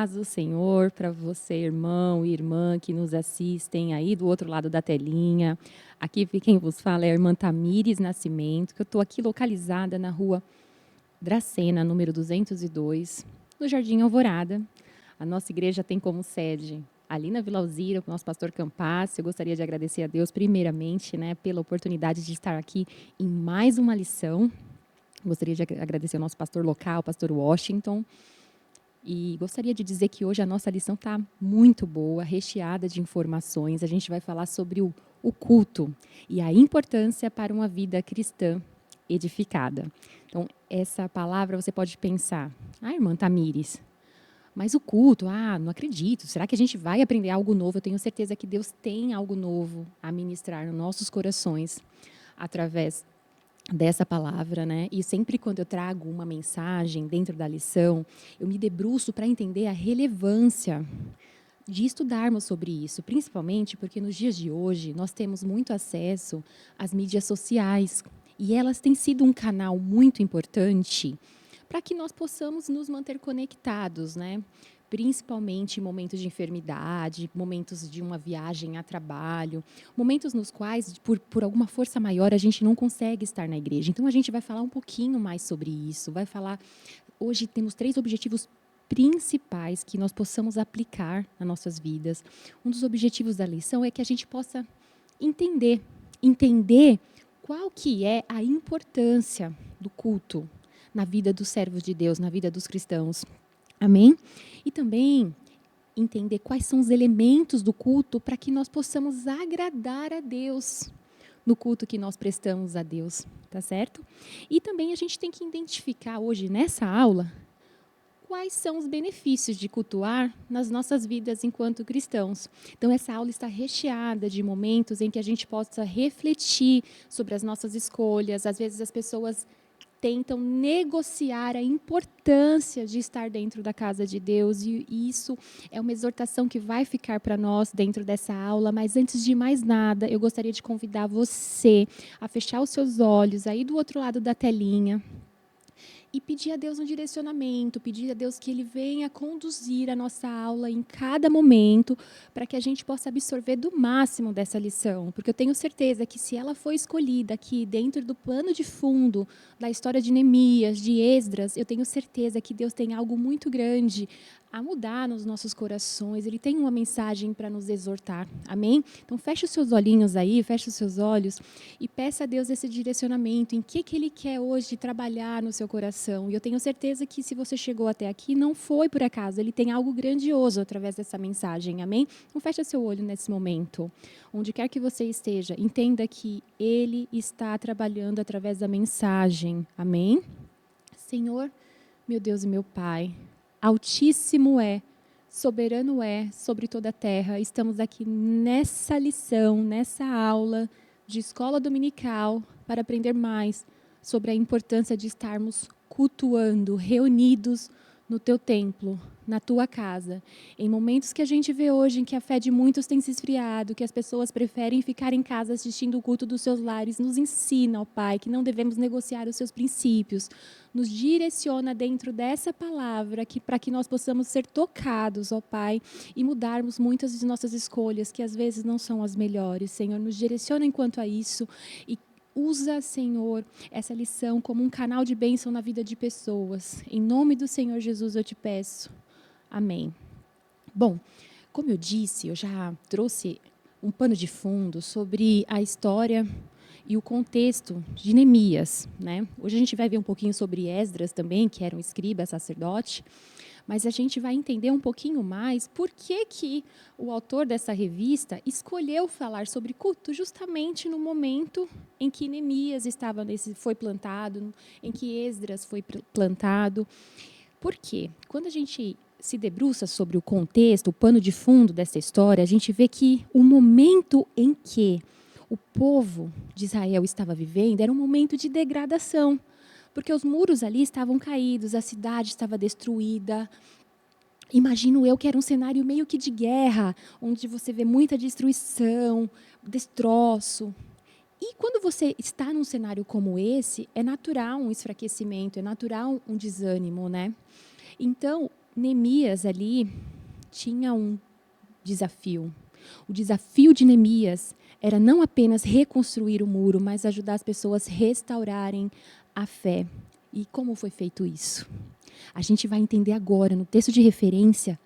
paz do Senhor para você, irmão e irmã que nos assistem aí do outro lado da telinha. Aqui quem vos fala é a irmã Tamires Nascimento, que eu estou aqui localizada na rua Dracena, número 202, no Jardim Alvorada. A nossa igreja tem como sede ali na Vila Alzira, com o nosso pastor Campassi. Eu gostaria de agradecer a Deus primeiramente, né, pela oportunidade de estar aqui em mais uma lição. Gostaria de agradecer ao nosso pastor local, pastor Washington. E gostaria de dizer que hoje a nossa lição está muito boa, recheada de informações. A gente vai falar sobre o culto e a importância para uma vida cristã edificada. Então, essa palavra você pode pensar, irmã Tamires, mas o culto, não acredito. Será que a gente vai aprender algo novo? Eu tenho certeza que Deus tem algo novo a ministrar nos nossos corações através dessa palavra, né? E sempre quando eu trago uma mensagem dentro da lição, eu me debruço para entender a relevância de estudarmos sobre isso, principalmente porque nos dias de hoje nós temos muito acesso às mídias sociais e elas têm sido um canal muito importante para que nós possamos nos manter conectados, né? Principalmente em momentos de enfermidade, momentos de uma viagem a trabalho, momentos nos quais, por alguma força maior, a gente não consegue estar na igreja. Então, a gente vai falar um pouquinho mais sobre isso. Vai falar. Hoje temos 3 objetivos principais que nós possamos aplicar nas nossas vidas. Um dos objetivos da lição é que a gente possa entender qual que é a importância do culto na vida dos servos de Deus, na vida dos cristãos. Amém? E também entender quais são os elementos do culto para que nós possamos agradar a Deus no culto que nós prestamos a Deus, tá certo? E também a gente tem que identificar hoje nessa aula quais são os benefícios de cultuar nas nossas vidas enquanto cristãos. Então, essa aula está recheada de momentos em que a gente possa refletir sobre as nossas escolhas. Às vezes, as pessoas tentam negociar a importância de estar dentro da casa de Deus, e isso é uma exortação que vai ficar para nós dentro dessa aula. Mas antes de mais nada, eu gostaria de convidar você a fechar os seus olhos aí do outro lado da telinha e pedir a Deus um direcionamento, pedir a Deus que Ele venha conduzir a nossa aula em cada momento, para que a gente possa absorver do máximo dessa lição. Porque eu tenho certeza que se ela foi escolhida aqui dentro do plano de fundo da história de Neemias, de Esdras, eu tenho certeza que Deus tem algo muito grande a mudar nos nossos corações. Ele tem uma mensagem para nos exortar. Amém? Então, feche os seus olhinhos aí, feche os seus olhos e peça a Deus esse direcionamento, em que Ele quer hoje trabalhar no seu coração. E eu tenho certeza que se você chegou até aqui, não foi por acaso. Ele tem algo grandioso através dessa mensagem. Amém? Então, feche seu olho nesse momento. Onde quer que você esteja, entenda que Ele está trabalhando através da mensagem. Amém? Senhor, meu Deus e meu Pai, Altíssimo é, soberano é sobre toda a terra. Estamos aqui nessa lição, nessa aula de escola dominical para aprender mais sobre a importância de estarmos cultuando, reunidos no teu templo, na tua casa. Em momentos que a gente vê hoje em que a fé de muitos tem se esfriado, que as pessoas preferem ficar em casa assistindo o culto dos seus lares, nos ensina, ó Pai, que não devemos negociar os seus princípios. Nos direciona dentro dessa palavra para que nós possamos ser tocados, ó Pai, e mudarmos muitas de nossas escolhas, que às vezes não são as melhores. Senhor, nos direciona enquanto a isso e usa, Senhor, essa lição como um canal de bênção na vida de pessoas. Em nome do Senhor Jesus eu te peço. Amém. Bom, como eu disse, eu já trouxe um pano de fundo sobre a história e o contexto de Neemias, né? Hoje a gente vai ver um pouquinho sobre Esdras também, que era um escriba, sacerdote, mas a gente vai entender um pouquinho mais por que o autor dessa revista escolheu falar sobre culto justamente no momento em que Neemias foi plantado, em que Esdras foi plantado. Por quê? Quando a gente se debruça sobre o contexto, o pano de fundo dessa história, a gente vê que o momento em que o povo de Israel estava vivendo era um momento de degradação, porque os muros ali estavam caídos, a cidade estava destruída. Imagino eu que era um cenário meio que de guerra, onde você vê muita destruição, destroço. E quando você está num cenário como esse, é natural um esfraquecimento, é natural um desânimo, né? Então, Neemias ali tinha um desafio. O desafio de Neemias era não apenas reconstruir o muro, mas ajudar as pessoas a restaurarem a fé. E como foi feito isso? A gente vai entender agora, no texto de referência,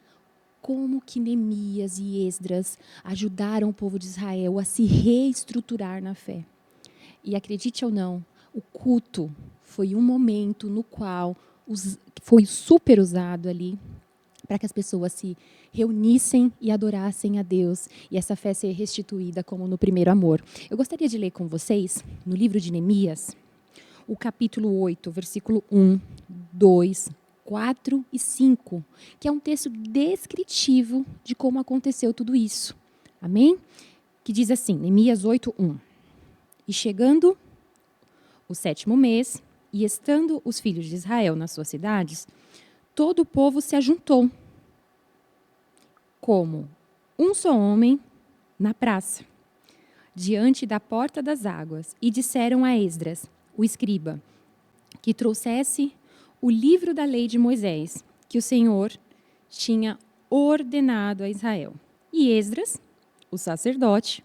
como que Neemias e Esdras ajudaram o povo de Israel a se reestruturar na fé. E acredite ou não, o culto foi um momento no qual foi super usado ali para que as pessoas se reunissem e adorassem a Deus e essa fé ser restituída como no primeiro amor. Eu gostaria de ler com vocês, no livro de Neemias, o capítulo 8, versículo 1, 2, 4 e 5, que é um texto descritivo de como aconteceu tudo isso. Amém? Que diz assim, Neemias 8, 1. E chegando o 7º mês, e estando os filhos de Israel nas suas cidades, todo o povo se ajuntou, como um só homem, na praça, diante da porta das águas, e disseram a Esdras, o escriba, que trouxesse o livro da lei de Moisés, que o Senhor tinha ordenado a Israel. E Esdras, o sacerdote,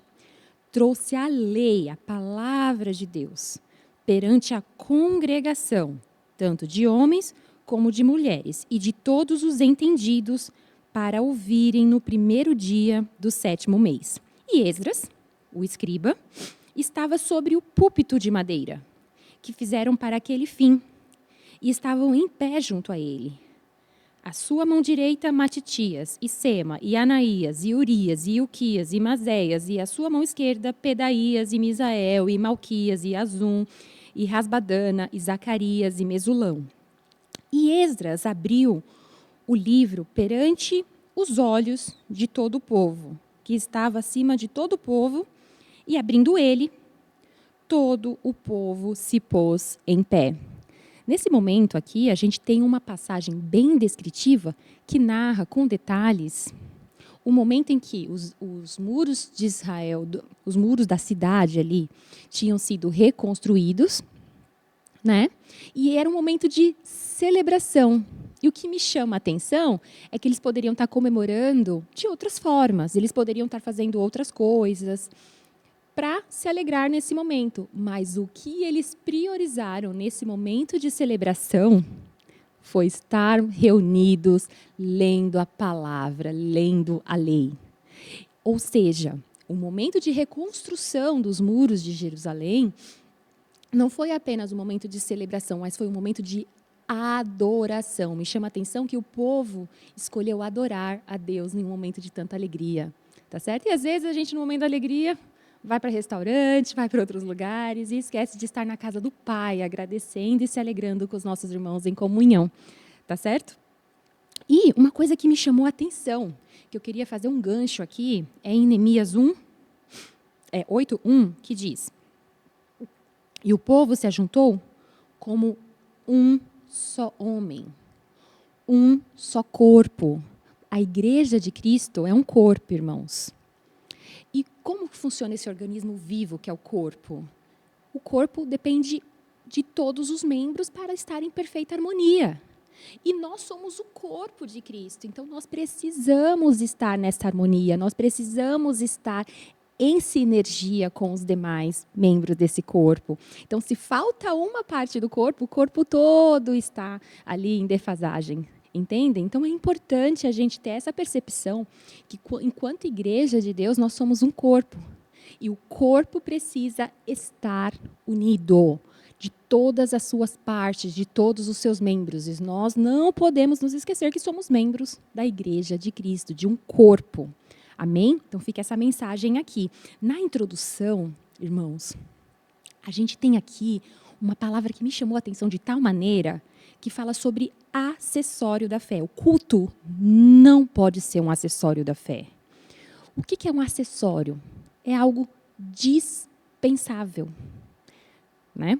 trouxe a lei, a palavra de Deus, perante a congregação, tanto de homens como de mulheres, e de todos os entendidos, para ouvirem no primeiro dia do 7º mês. E Esdras, o escriba, estava sobre o púlpito de madeira, que fizeram para aquele fim, e estavam em pé junto a ele. A sua mão direita, Matitias, e Sema, e Anaías, e Urias, e Ilquias, e Mazéias, e a sua mão esquerda, Pedaías, e Misael, e Malquias, e Azum, e Rasbadana, e Zacarias, e Mesulão. E Esdras abriu o livro perante os olhos de todo o povo, que estava acima de todo o povo, e abrindo ele, todo o povo se pôs em pé. Nesse momento aqui, a gente tem uma passagem bem descritiva que narra com detalhes o momento em que os muros de Israel, os muros da cidade ali, tinham sido reconstruídos, né? E era um momento de celebração. E o que me chama a atenção é que eles poderiam estar comemorando de outras formas, eles poderiam estar fazendo outras coisas para se alegrar nesse momento. Mas o que eles priorizaram nesse momento de celebração foi estar reunidos, lendo a palavra, lendo a lei. Ou seja, o momento de reconstrução dos muros de Jerusalém não foi apenas um momento de celebração, mas foi um momento de adoração. Me chama a atenção que o povo escolheu adorar a Deus em um momento de tanta alegria. Tá certo? E às vezes a gente, no momento da alegria, vai para restaurante, vai para outros lugares e esquece de estar na casa do Pai, agradecendo e se alegrando com os nossos irmãos em comunhão. Tá certo? E uma coisa que me chamou a atenção, que eu queria fazer um gancho aqui, é em Neemias 8:1, que diz: E o povo se ajuntou como um só homem, um só corpo. A igreja de Cristo é um corpo, irmãos. E como funciona esse organismo vivo que é o corpo? O corpo depende de todos os membros para estar em perfeita harmonia. E nós somos o corpo de Cristo, então nós precisamos estar nessa harmonia, nós precisamos estar em sinergia com os demais membros desse corpo. Então, se falta uma parte do corpo, o corpo todo está ali em defasagem. Entendem? Então, é importante a gente ter essa percepção que, enquanto igreja de Deus, nós somos um corpo. E o corpo precisa estar unido de todas as suas partes, de todos os seus membros. E nós não podemos nos esquecer que somos membros da igreja de Cristo, de um corpo. Amém? Então, fica essa mensagem aqui. Na introdução, irmãos, a gente tem aqui uma palavra que me chamou a atenção de tal maneira que fala sobre acessório da fé. O culto não pode ser um acessório da fé. O que é um acessório? É algo dispensável, né?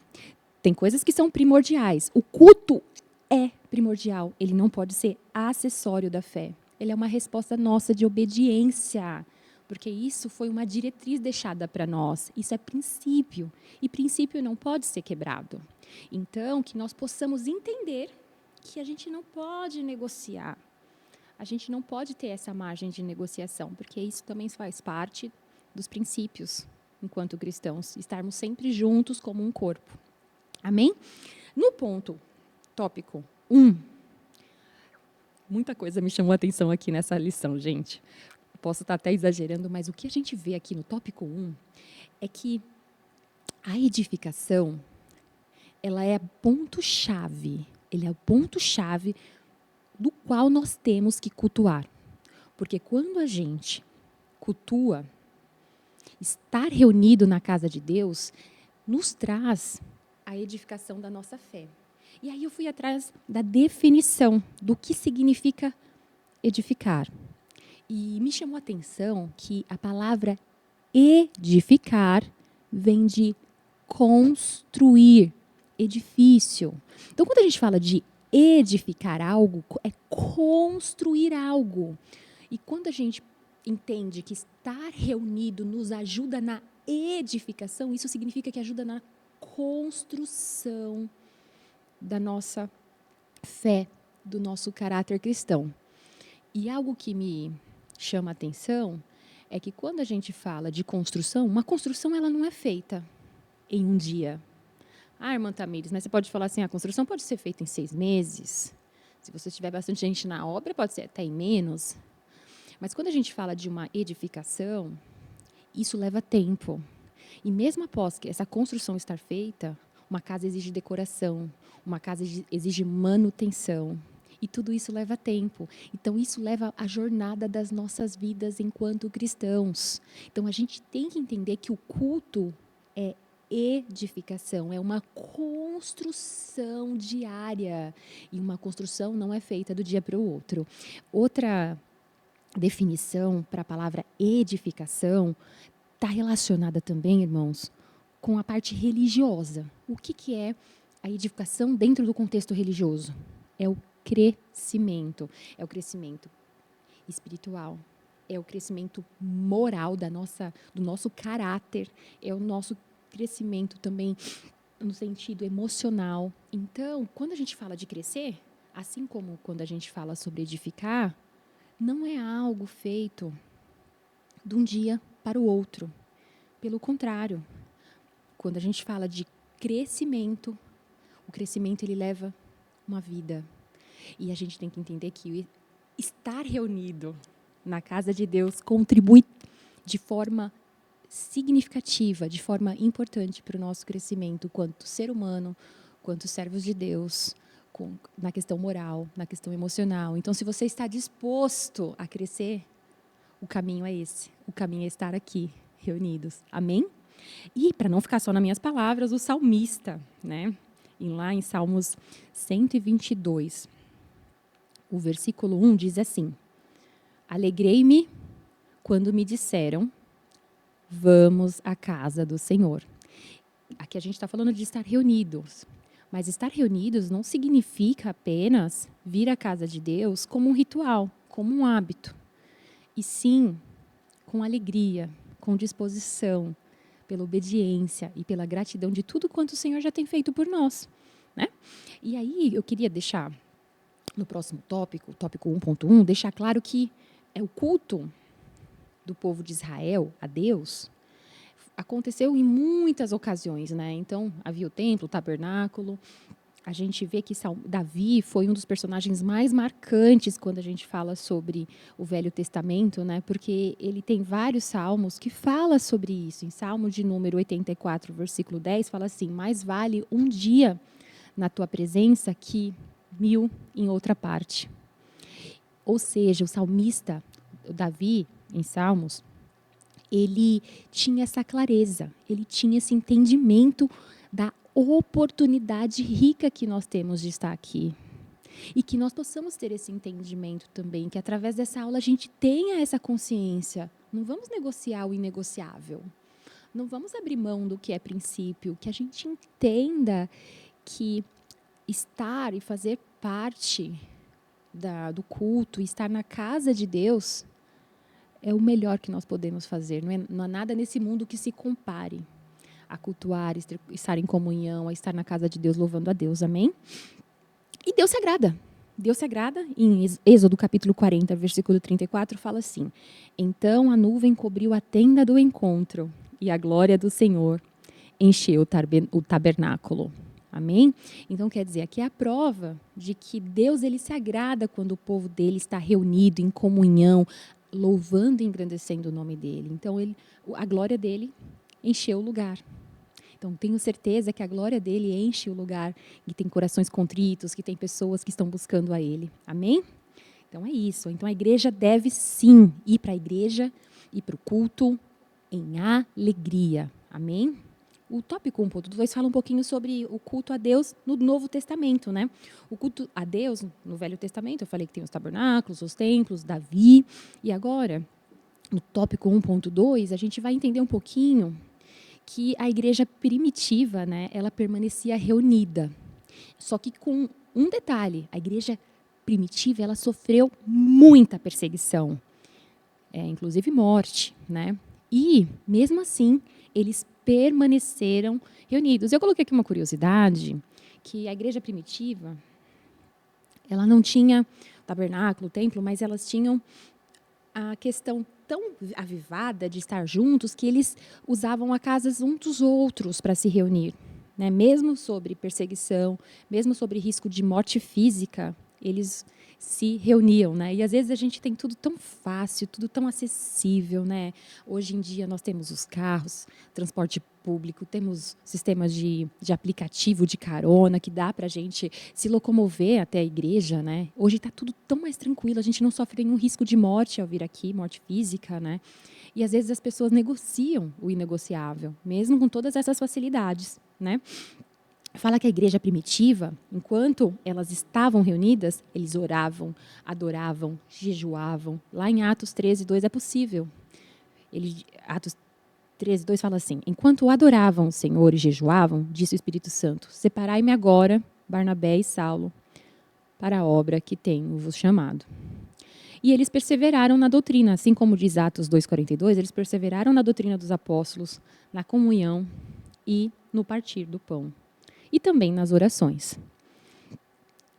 Tem coisas que são primordiais. O culto é primordial. Ele não pode ser acessório da fé. Ele é uma resposta nossa de obediência, porque isso foi uma diretriz deixada para nós. Isso é princípio, e princípio não pode ser quebrado. Então, que nós possamos entender que a gente não pode negociar a gente não pode ter essa margem de negociação, porque isso também faz parte dos princípios, enquanto cristãos, estarmos sempre juntos como um corpo. Amém? No tópico 1, muita coisa me chamou a atenção aqui nessa lição, gente. Posso estar até exagerando, mas o que a gente vê aqui no tópico 1 é que a edificação, ela é ponto-chave. Ele é o ponto-chave do qual nós temos que cultuar. Porque quando a gente cultua, estar reunido na casa de Deus nos traz a edificação da nossa fé. E aí eu fui atrás da definição do que significa edificar. E me chamou a atenção que a palavra edificar vem de construir, edifício. Então, quando a gente fala de edificar algo, é construir algo. E quando a gente entende que estar reunido nos ajuda na edificação, isso significa que ajuda na construção da nossa fé, do nosso caráter cristão. E algo que me chama a atenção é que quando a gente fala de construção, uma construção ela não é feita em um dia. Irmã Tamires, mas você pode falar assim, a construção pode ser feita em 6 meses. Se você tiver bastante gente na obra, pode ser até em menos. Mas quando a gente fala de uma edificação, isso leva tempo. E mesmo após que essa construção estar feita, uma casa exige decoração, uma casa exige manutenção. E tudo isso leva tempo. Então, isso leva a jornada das nossas vidas enquanto cristãos. Então, a gente tem que entender que o culto é edificação, é uma construção diária. E uma construção não é feita do dia para o outro. Outra definição para a palavra edificação está relacionada também, irmãos, com a parte religiosa. O que é a edificação dentro do contexto religioso? É o crescimento. É o crescimento espiritual. É o crescimento moral do nosso caráter. É o nosso crescimento também no sentido emocional. Então, quando a gente fala de crescer, assim como quando a gente fala sobre edificar, não é algo feito de um dia para o outro. Pelo contrário, quando a gente fala de crescimento, o crescimento ele leva uma vida. E a gente tem que entender que estar reunido na casa de Deus contribui de forma significativa, de forma importante para o nosso crescimento, quanto ser humano, quanto servos de Deus, na questão moral, na questão emocional. Então, se você está disposto a crescer, o caminho é esse. O caminho é estar aqui, reunidos. Amém? E, para não ficar só nas minhas palavras, o salmista, né? Lá em Salmos 122, o versículo 1 diz assim: Alegrei-me quando me disseram, vamos à casa do Senhor. Aqui a gente está falando de estar reunidos. Mas estar reunidos não significa apenas vir à casa de Deus como um ritual, como um hábito. E sim, com alegria, com disposição, pela obediência e pela gratidão de tudo quanto o Senhor já tem feito por nós, né? E aí eu queria deixar, no próximo tópico 1.1, deixar claro que é o culto do povo de Israel a Deus aconteceu em muitas ocasiões, né? Então, havia o templo, o tabernáculo. A gente vê que Davi foi um dos personagens mais marcantes quando a gente fala sobre o Velho Testamento, né? Porque ele tem vários salmos que falam sobre isso. Em Salmo de número 84, versículo 10, fala assim: mais vale um dia na tua presença que 1000 em outra parte. Ou seja, o salmista, o Davi, em Salmos, ele tinha essa clareza, ele tinha esse entendimento da oportunidade rica que nós temos de estar aqui. E que nós possamos ter esse entendimento também, que através dessa aula a gente tenha essa consciência. Não vamos negociar o inegociável. Não vamos abrir mão do que é princípio, que a gente entenda que estar e fazer parte do culto, estar na casa de Deus, é o melhor que nós podemos fazer. Não há nada nesse mundo que se compare a cultuar, estar em comunhão, a estar na casa de Deus, louvando a Deus. Amém? E Deus se agrada. Deus se agrada, em Êxodo capítulo 40, versículo 34, fala assim: então a nuvem cobriu a tenda do encontro e a glória do Senhor encheu o tabernáculo. Amém? Então, quer dizer, aqui é a prova de que Deus ele se agrada quando o povo dele está reunido em comunhão, louvando e engrandecendo o nome dele. Então, a glória dele encheu o lugar. Então, tenho certeza que a glória dele enche o lugar, que tem corações contritos, que tem pessoas que estão buscando a ele. Amém? Então, é isso. Então, a igreja deve sim ir para a igreja, ir para o culto em alegria. Amém? O tópico 1.2 fala um pouquinho sobre o culto a Deus no Novo Testamento, né? O culto a Deus no Velho Testamento, eu falei que tem os tabernáculos, os templos, Davi. E agora, no tópico 1.2, a gente vai entender um pouquinho que a igreja primitiva, né, ela permanecia reunida. Só que com um detalhe, a igreja primitiva, ela sofreu muita perseguição, inclusive morte, né? E, mesmo assim, eles permaneceram reunidos. Eu coloquei aqui uma curiosidade, que a igreja primitiva, ela não tinha tabernáculo, templo, mas elas tinham a questão tão avivada de estar juntos que eles usavam a casas uns dos outros para se reunir, né? Mesmo sobre perseguição, mesmo sobre risco de morte física, eles se reuniam, né? E às vezes a gente tem tudo tão fácil, tudo tão acessível, né? Hoje em dia nós temos os carros, transporte público, temos sistemas de aplicativo de carona que dá para a gente se locomover até a igreja, né? Hoje está tudo tão mais tranquilo, a gente não sofre nenhum risco de morte ao vir aqui, morte física, né? E às vezes as pessoas negociam o inegociável, mesmo com todas essas facilidades, né? Fala que a igreja primitiva, enquanto elas estavam reunidas, eles oravam, adoravam, jejuavam. Lá em Atos 13:2 é possível. Atos 13:2 fala assim: enquanto adoravam o Senhor e jejuavam, disse o Espírito Santo: separai-me agora, Barnabé e Saulo, para a obra que tenho-vos chamado. E eles perseveraram na doutrina, assim como diz Atos 2:42, eles perseveraram na doutrina dos apóstolos, na comunhão e no partir do pão. E também nas orações.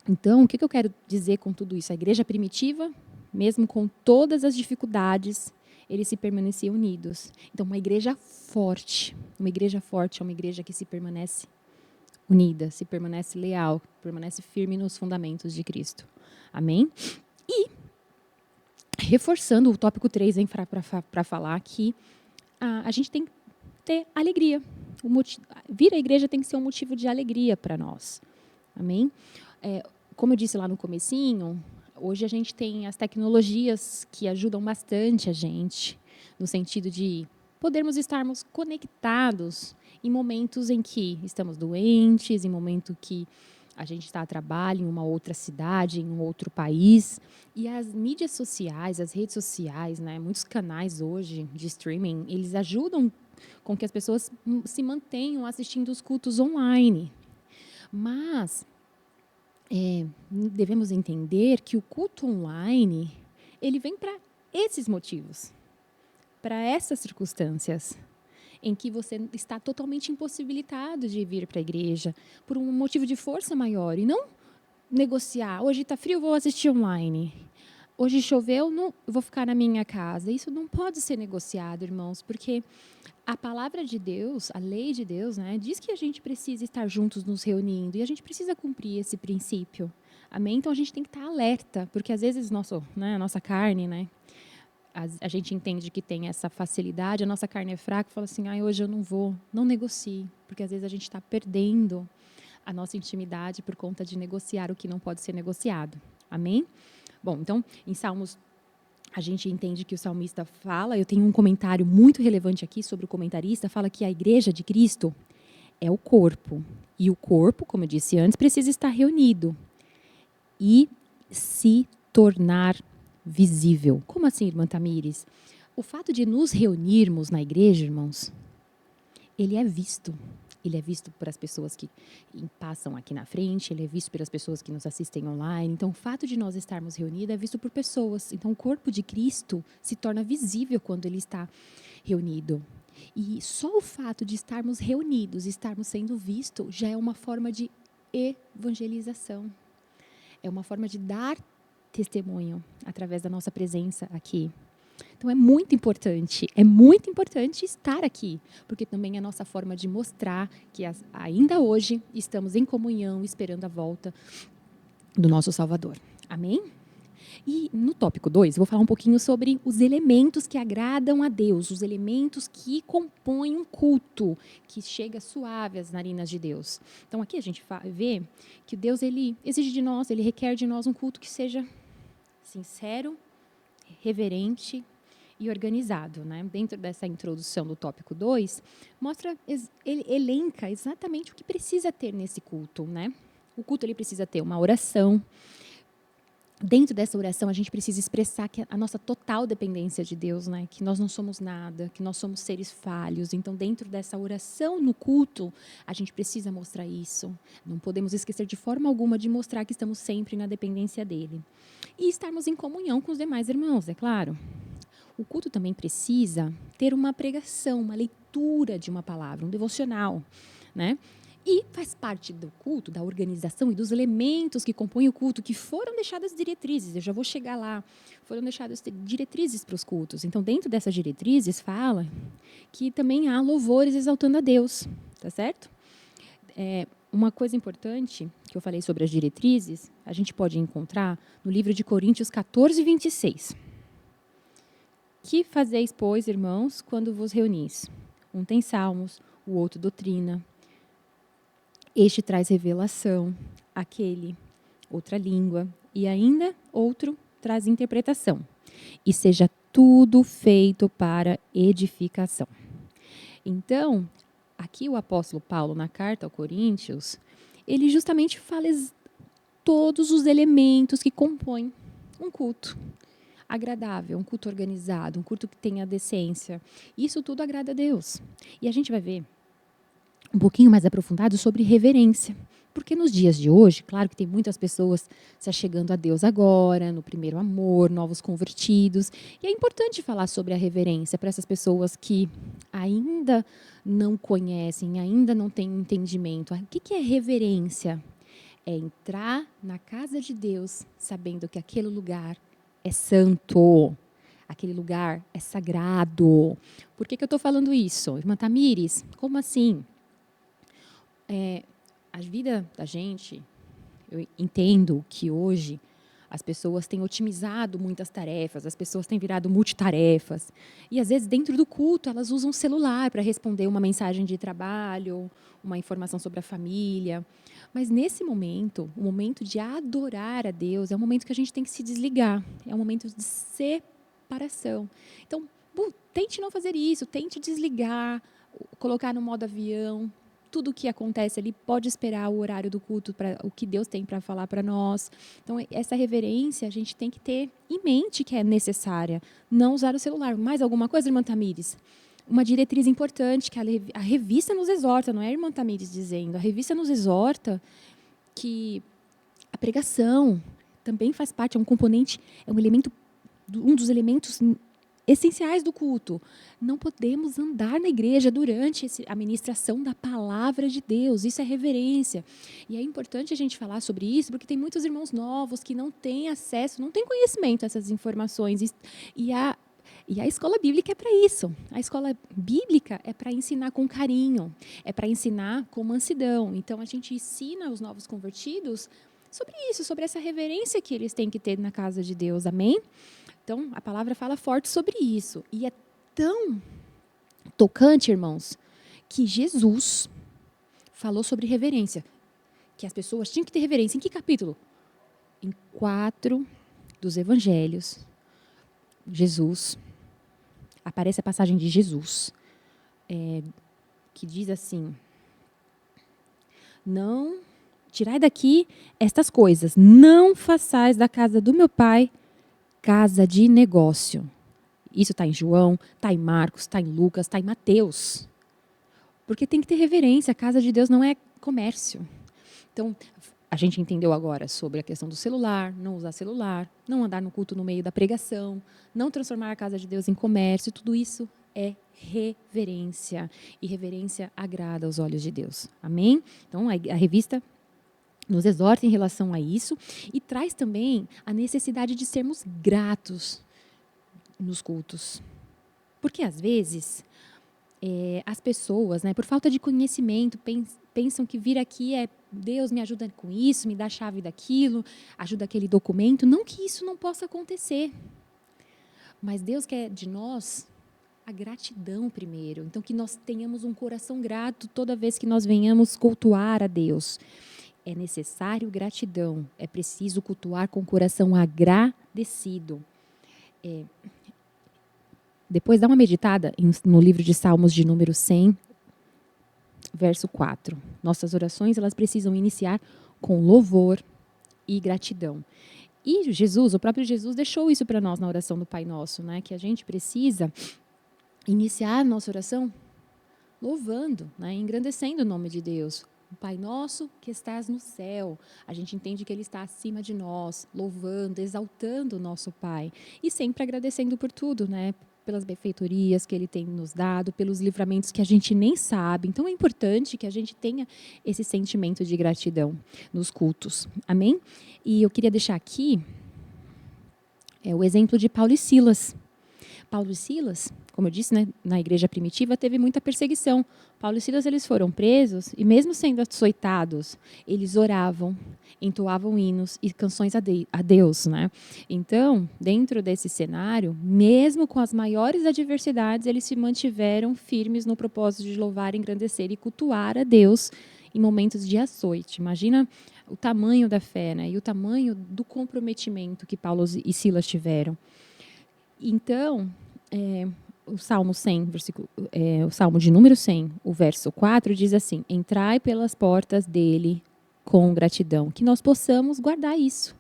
Então, o que eu quero dizer com tudo isso? A igreja primitiva, mesmo com todas as dificuldades, eles se permaneciam unidos. Então, uma igreja forte é uma igreja que se permanece unida, se permanece leal, permanece firme nos fundamentos de Cristo. Amém? E, reforçando o tópico 3, para falar que a gente tem que ter alegria. Vir à igreja tem que ser um motivo de alegria para nós. Amém? Como eu disse lá no comecinho, hoje a gente tem as tecnologias que ajudam bastante a gente, no sentido de podermos estarmos conectados em momentos em que estamos doentes, em momento que a gente está a trabalho em uma outra cidade, em um outro país. E as mídias sociais, as redes sociais, né, muitos canais hoje de streaming, eles ajudam com que as pessoas se mantenham assistindo os cultos online. Mas devemos entender que o culto online, ele vem para esses motivos, para essas circunstâncias, em que você está totalmente impossibilitado de vir para a igreja por um motivo de força maior, e não negociar. Hoje está frio, vou assistir online. Hoje choveu, não, vou ficar na minha casa. Isso não pode ser negociado, irmãos, porque a palavra de Deus, a lei de Deus, né, diz que a gente precisa estar juntos nos reunindo e a gente precisa cumprir esse princípio. Amém? Então a gente tem que estar alerta, porque às vezes a nossa carne, né, a gente entende que tem essa facilidade, a nossa carne é fraca, fala assim, hoje eu não vou, não negocie, porque às vezes a gente está perdendo a nossa intimidade por conta de negociar o que não pode ser negociado. Amém? Bom, então, em Salmos, a gente entende que o salmista fala, eu tenho um comentário muito relevante aqui sobre o comentarista, fala que a igreja de Cristo é o corpo. E o corpo, como eu disse antes, precisa estar reunido e se tornar visível. Como assim, irmã Tamires? O fato de nos reunirmos na igreja, irmãos, ele é visto. Ele é visto por as pessoas que passam aqui na frente, ele é visto pelas pessoas que nos assistem online. Então, o fato de nós estarmos reunidos é visto por pessoas. Então, o corpo de Cristo se torna visível quando ele está reunido. E só o fato de estarmos reunidos, estarmos sendo vistos, já é uma forma de evangelização. é uma forma de dar testemunho através da nossa presença aqui. Então, é muito importante estar aqui, porque também é a nossa forma de mostrar que ainda hoje estamos em comunhão, esperando a volta do nosso Salvador. Amém? E no tópico 2, eu vou falar um pouquinho sobre os elementos que agradam a Deus, os elementos que compõem um culto, que chega suave às narinas de Deus. Então, aqui a gente vê que Deus ele exige de nós, ele requer de nós um culto que seja sincero, reverente e organizado, né? Dentro dessa introdução do tópico 2, ele elenca exatamente o que precisa ter nesse culto, né? O culto ele precisa ter uma oração. Dentro dessa oração, a gente precisa expressar que a nossa total dependência de Deus, né? Que nós não somos nada, que nós somos seres falhos. Então, dentro dessa oração no culto, a gente precisa mostrar isso. Não podemos esquecer de forma alguma de mostrar que estamos sempre na dependência dele. E estarmos em comunhão com os demais irmãos, é claro. O culto também precisa ter uma pregação, uma leitura de uma palavra, um devocional, né? E faz parte do culto, da organização e dos elementos que compõem o culto, que foram deixadas diretrizes, eu já vou chegar lá, foram deixadas diretrizes para os cultos. Então, dentro dessas diretrizes, fala que também há louvores exaltando a Deus, tá certo? Uma coisa importante que eu falei sobre as diretrizes, a gente pode encontrar no livro de Coríntios 14, 26. Que fazeis, pois, irmãos, quando vos reunis? Um tem salmos, o outro doutrina. Este traz revelação, aquele outra língua, e ainda outro traz interpretação. E seja tudo feito para edificação. Então, aqui o apóstolo Paulo, na carta aos Coríntios, ele justamente fala todos os elementos que compõem um culto agradável, um culto organizado, um culto que tenha decência. Isso tudo agrada a Deus. E a gente vai ver um pouquinho mais aprofundado sobre reverência. Porque nos dias de hoje, claro que tem muitas pessoas se achegando a Deus agora, no primeiro amor, novos convertidos. E é importante falar sobre a reverência para essas pessoas que ainda não conhecem, ainda não têm entendimento. O que é reverência? É entrar na casa de Deus sabendo que aquele lugar é santo. Aquele lugar é sagrado. Por que eu estou falando isso? Irmã Tamires, como assim? A vida da gente, eu entendo que hoje as pessoas têm otimizado muitas tarefas, as pessoas têm virado multitarefas. E, às vezes, dentro do culto, elas usam o celular para responder uma mensagem de trabalho, uma informação sobre a família. Mas, nesse momento, o momento de adorar a Deus é um momento que a gente tem que se desligar. É um momento de separação. Então, tente não fazer isso, tente desligar, colocar no modo avião. Tudo o que acontece ali pode esperar o horário do culto, para o que Deus tem para falar para nós. Então, essa reverência a gente tem que ter em mente que é necessária. Não usar o celular. Mais alguma coisa, irmã Tamires? Uma diretriz importante que a revista nos exorta, não é a irmã Tamires dizendo, a revista nos exorta que a pregação também faz parte, é um componente, é um elemento, um dos elementos essenciais do culto. Não podemos andar na igreja durante a ministração da palavra de Deus. Isso é reverência. E é importante a gente falar sobre isso, porque tem muitos irmãos novos que não têm acesso, não têm conhecimento a essas informações. E a escola bíblica é para isso. A escola bíblica é para ensinar com carinho, é para ensinar com mansidão. Então, a gente ensina os novos convertidos sobre isso, sobre essa reverência que eles têm que ter na casa de Deus. Amém? Então, a palavra fala forte sobre isso. E é tão tocante, irmãos, que Jesus falou sobre reverência. Que as pessoas tinham que ter reverência. Em que capítulo? Em 4 dos evangelhos, Jesus, aparece a passagem de Jesus, que diz assim, não, tirai daqui estas coisas, não façais da casa do meu pai casa de negócio. Isso está em João, está em Marcos, está em Lucas, está em Mateus. Porque tem que ter reverência, a casa de Deus não é comércio. Então, a gente entendeu agora sobre a questão do celular, não usar celular, não andar no culto no meio da pregação, não transformar a casa de Deus em comércio, tudo isso é reverência. E reverência agrada aos olhos de Deus. Amém? Então, a revista nos exorta em relação a isso e traz também a necessidade de sermos gratos nos cultos. Porque, às vezes, as pessoas, né, por falta de conhecimento, pensam que vir aqui é Deus me ajuda com isso, me dá a chave daquilo, ajuda aquele documento. Não que isso não possa acontecer. Mas Deus quer de nós a gratidão primeiro. Então, que nós tenhamos um coração grato toda vez que nós venhamos cultuar a Deus. É necessário gratidão. É preciso cultuar com o coração agradecido. Depois dá uma meditada no livro de Salmos de número 100, verso 4. Nossas orações, elas precisam iniciar com louvor e gratidão. E Jesus, o próprio Jesus, deixou isso para nós na oração do Pai Nosso, né? Que a gente precisa iniciar a nossa oração louvando, né? Engrandecendo o nome de Deus. O Pai Nosso que estás no céu. A gente entende que Ele está acima de nós, louvando, exaltando o nosso Pai. E sempre agradecendo por tudo, né? Pelas benfeitorias que Ele tem nos dado, pelos livramentos que a gente nem sabe. Então, é importante que a gente tenha esse sentimento de gratidão nos cultos. Amém? E eu queria deixar aqui o exemplo de Paulo e Silas. Paulo e Silas, como eu disse, né, na igreja primitiva, teve muita perseguição. Paulo e Silas, eles foram presos e mesmo sendo açoitados, eles oravam, entoavam hinos e canções a Deus, né? Então, dentro desse cenário, mesmo com as maiores adversidades, eles se mantiveram firmes no propósito de louvar, engrandecer e cultuar a Deus em momentos de açoite. Imagina o tamanho da fé, né? E o tamanho do comprometimento que Paulo e Silas tiveram. Então, o Salmo 100, o Salmo de número 100, o verso 4, diz assim: entrai pelas portas dele com gratidão. Que nós possamos guardar isso.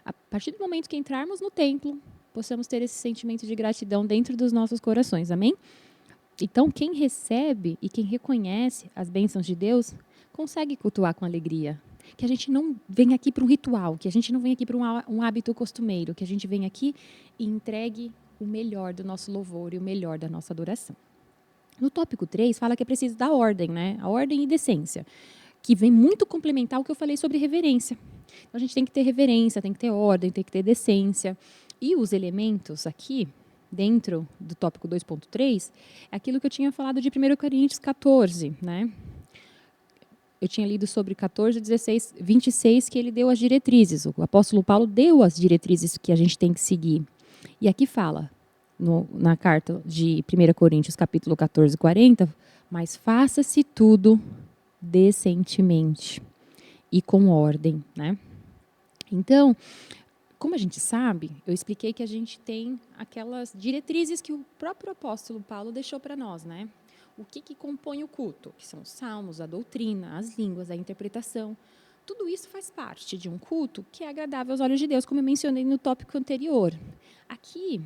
A partir do momento que entrarmos no templo, possamos ter esse sentimento de gratidão dentro dos nossos corações. Amém? Então, quem recebe e quem reconhece as bênçãos de Deus, consegue cultuar com alegria. Que a gente não venha aqui para um ritual, que a gente não venha aqui para um hábito costumeiro, que a gente venha aqui e entregue o melhor do nosso louvor e o melhor da nossa adoração. No tópico 3, fala que é preciso da ordem, né? A ordem e decência, que vem muito complementar o que eu falei sobre reverência. Então, a gente tem que ter reverência, tem que ter ordem, tem que ter decência. E os elementos aqui, dentro do tópico 2.3, é aquilo que eu tinha falado de 1 Coríntios 14, né? Eu tinha lido sobre 14, 16, 26, que ele deu as diretrizes. O apóstolo Paulo deu as diretrizes que a gente tem que seguir. E aqui fala, na carta de 1 Coríntios, capítulo 14, 40, mas faça-se tudo decentemente e com ordem, né? Então, como a gente sabe, eu expliquei que a gente tem aquelas diretrizes que o próprio apóstolo Paulo deixou para nós, né? O que compõe o culto? Que são os salmos, a doutrina, as línguas, a interpretação. Tudo isso faz parte de um culto que é agradável aos olhos de Deus, como eu mencionei no tópico anterior. Aqui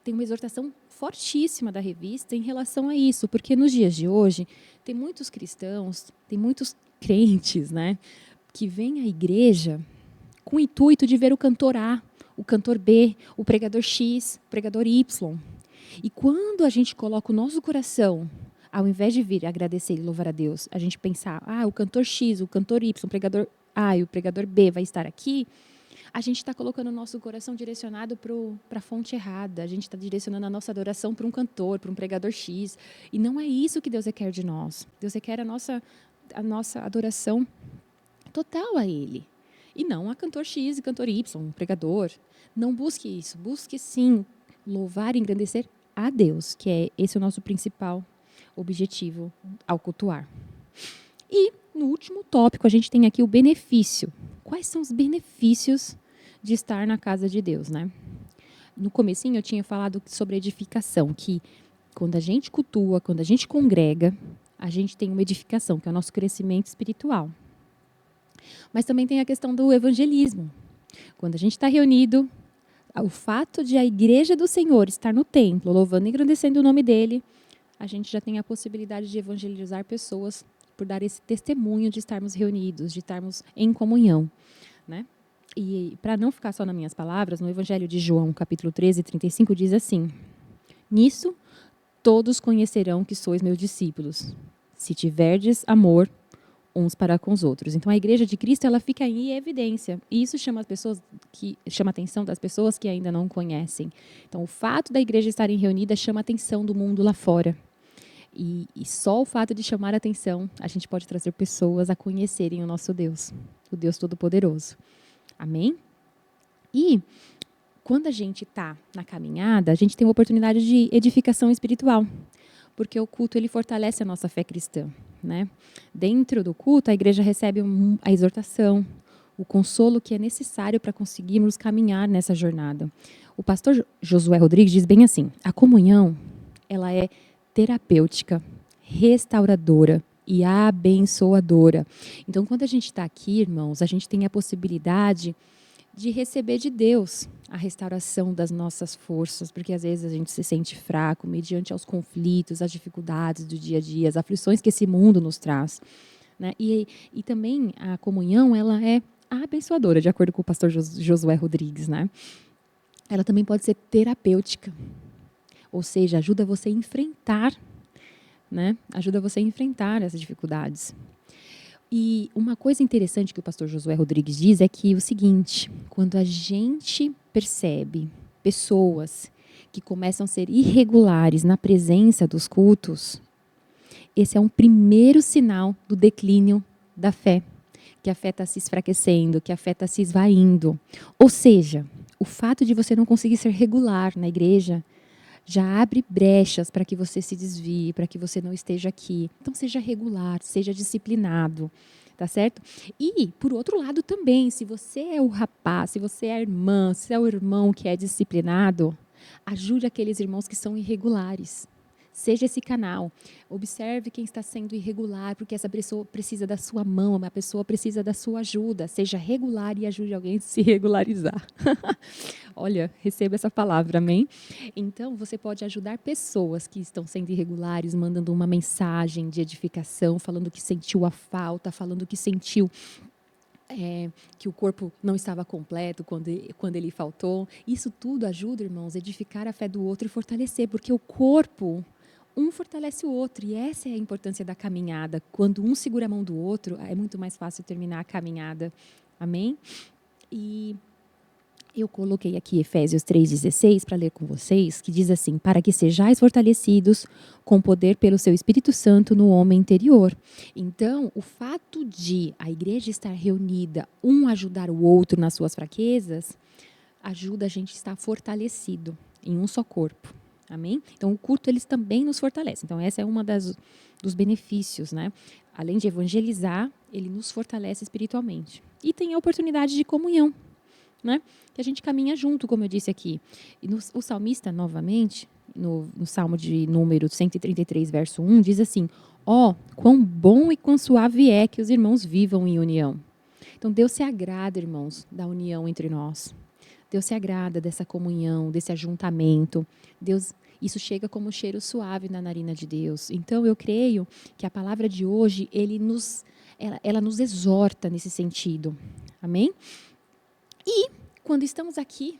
tem uma exortação fortíssima da revista em relação a isso, porque nos dias de hoje tem muitos cristãos, tem muitos crentes, né, que vêm à igreja com o intuito de ver o cantor A, o cantor B, o pregador X, o pregador Y. E quando a gente coloca o nosso coração, ao invés de vir agradecer e louvar a Deus, a gente pensar, o cantor X, o cantor Y, o pregador A e o pregador B vai estar aqui, a gente está colocando o nosso coração direcionado para a fonte errada. A gente está direcionando a nossa adoração para um cantor, para um pregador X. E não é isso que Deus quer de nós. Deus quer a nossa adoração total a Ele. E não a cantor X e cantor Y, um pregador. Não busque isso. Busque, sim, louvar e engrandecer a Deus, que é esse o nosso principal objetivo ao cultuar. E, no último tópico, a gente tem aqui o benefício. Quais são os benefícios de estar na casa de Deus, né? No comecinho eu tinha falado sobre edificação, que quando a gente cultua, quando a gente congrega, a gente tem uma edificação, que é o nosso crescimento espiritual. Mas também tem a questão do evangelismo. Quando a gente está reunido, o fato de a igreja do Senhor estar no templo, louvando e engrandecendo o nome dele, a gente já tem a possibilidade de evangelizar pessoas por dar esse testemunho de estarmos reunidos, de estarmos em comunhão, né? E para não ficar só nas minhas palavras, no Evangelho de João, capítulo 13, 35, diz assim: nisso todos conhecerão que sois meus discípulos, se tiverdes amor uns para com os outros. Então, a igreja de Cristo, ela fica em evidência. E isso chama a atenção das pessoas que ainda não conhecem. Então, o fato da igreja estarem reunidas chama a atenção do mundo lá fora. E só o fato de chamar a atenção, a gente pode trazer pessoas a conhecerem o nosso Deus, o Deus Todo-Poderoso. Amém? E quando a gente está na caminhada, a gente tem uma oportunidade de edificação espiritual, porque o culto ele fortalece a nossa fé cristã, né? Dentro do culto, a igreja recebe a exortação, o consolo que é necessário para conseguirmos caminhar nessa jornada. O pastor Josué Rodrigues diz bem assim: a comunhão, ela é terapêutica, restauradora e abençoadora. Então, quando a gente está aqui, irmãos, a gente tem a possibilidade de receber de Deus a restauração das nossas forças, porque às vezes a gente se sente fraco mediante aos conflitos, as dificuldades do dia a dia, as aflições que esse mundo nos traz, né? E também a comunhão, ela é abençoadora, de acordo com o pastor Josué Rodrigues, né? Ela também pode ser terapêutica, ou seja, ajuda você a enfrentar, né? Ajuda você a enfrentar essas dificuldades. E uma coisa interessante que o pastor Josué Rodrigues diz é que o seguinte: quando a gente percebe pessoas que começam a ser irregulares na presença dos cultos, esse é um primeiro sinal do declínio da fé, que a fé está se enfraquecendo, que a fé está se esvaindo. Ou seja, o fato de você não conseguir ser regular na igreja já abre brechas para que você se desvie, para que você não esteja aqui. Então, seja regular, seja disciplinado, tá certo? E, por outro lado também, se você é o rapaz, se você é a irmã, se é o irmão que é disciplinado, ajude aqueles irmãos que são irregulares. Seja esse canal. Observe quem está sendo irregular, porque essa pessoa precisa da sua mão, uma pessoa precisa da sua ajuda. Seja regular e ajude alguém a se regularizar. Olha, receba essa palavra, amém? Então, você pode ajudar pessoas que estão sendo irregulares, mandando uma mensagem de edificação, falando que sentiu a falta, falando que sentiu que o corpo não estava completo quando ele faltou. Isso tudo ajuda, irmãos, a edificar a fé do outro e fortalecer, porque o corpo, um fortalece o outro, e essa é a importância da caminhada. Quando um segura a mão do outro, é muito mais fácil terminar a caminhada. Amém? E eu coloquei aqui Efésios 3,16 para ler com vocês, que diz assim: para que sejais fortalecidos com poder pelo seu Espírito Santo no homem interior. Então, o fato de a igreja estar reunida, um ajudar o outro nas suas fraquezas, ajuda a gente a estar fortalecido em um só corpo. Amém? Então, o culto, eles também nos fortalece. Então, essa é uma dos benefícios, né? Além de evangelizar, ele nos fortalece espiritualmente. E tem a oportunidade de comunhão, né? Que a gente caminha junto, como eu disse aqui. E o salmista, novamente, no Salmo de número 133, verso 1, diz assim: ó, quão bom e quão suave é que os irmãos vivam em união. Então, Deus se agrada, irmãos, da união entre nós. Deus se agrada dessa comunhão, desse ajuntamento. Isso chega como um cheiro suave na narina de Deus. Então, eu creio que a palavra de hoje, ela nos exorta nesse sentido. Amém? E, quando estamos aqui,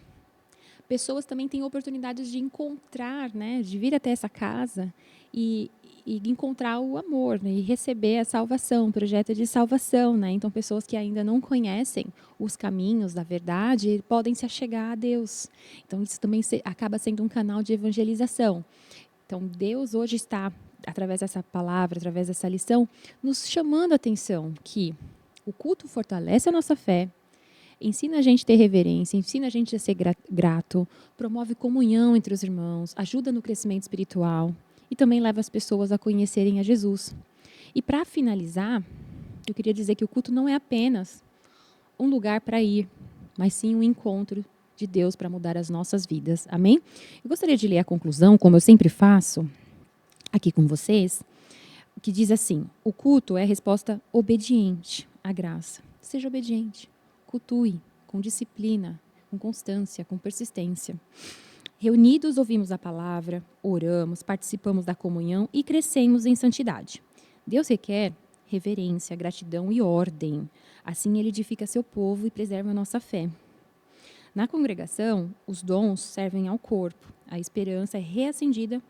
pessoas também têm oportunidades de encontrar, né, de vir até essa casa e encontrar o amor, né, e receber a salvação, o projeto de salvação, né? Então, pessoas que ainda não conhecem os caminhos da verdade podem se achegar a Deus. Então, isso também acaba sendo um canal de evangelização. Então, Deus hoje está, através dessa palavra, através dessa lição, nos chamando a atenção que o culto fortalece a nossa fé, ensina a gente a ter reverência, ensina a gente a ser grato, promove comunhão entre os irmãos, ajuda no crescimento espiritual e também leva as pessoas a conhecerem a Jesus. E para finalizar, eu queria dizer que o culto não é apenas um lugar para ir, mas sim um encontro de Deus para mudar as nossas vidas. Amém? Eu gostaria de ler a conclusão, como eu sempre faço aqui com vocês, que diz assim: o culto é a resposta obediente à graça. Seja obediente. Cultue com disciplina, com constância, com persistência. Reunidos, ouvimos a palavra, oramos, participamos da comunhão e crescemos em santidade. Deus requer reverência, gratidão e ordem. Assim, Ele edifica seu povo e preserva a nossa fé. Na congregação, os dons servem ao corpo, a esperança é reacendida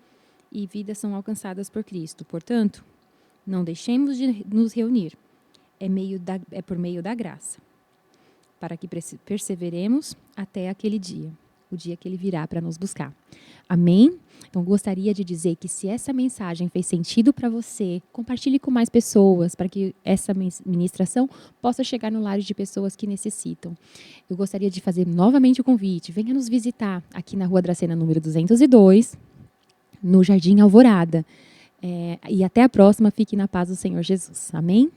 e vidas são alcançadas por Cristo. Portanto, não deixemos de nos reunir. é por meio da graça, para que perseveremos até aquele dia, o dia que Ele virá para nos buscar. Amém? Então, gostaria de dizer que se essa mensagem fez sentido para você, compartilhe com mais pessoas, para que essa ministração possa chegar no lar de pessoas que necessitam. Eu gostaria de fazer novamente o convite, venha nos visitar aqui na Rua Dracena, número 202, no Jardim Alvorada. E até a próxima, fique na paz do Senhor Jesus. Amém?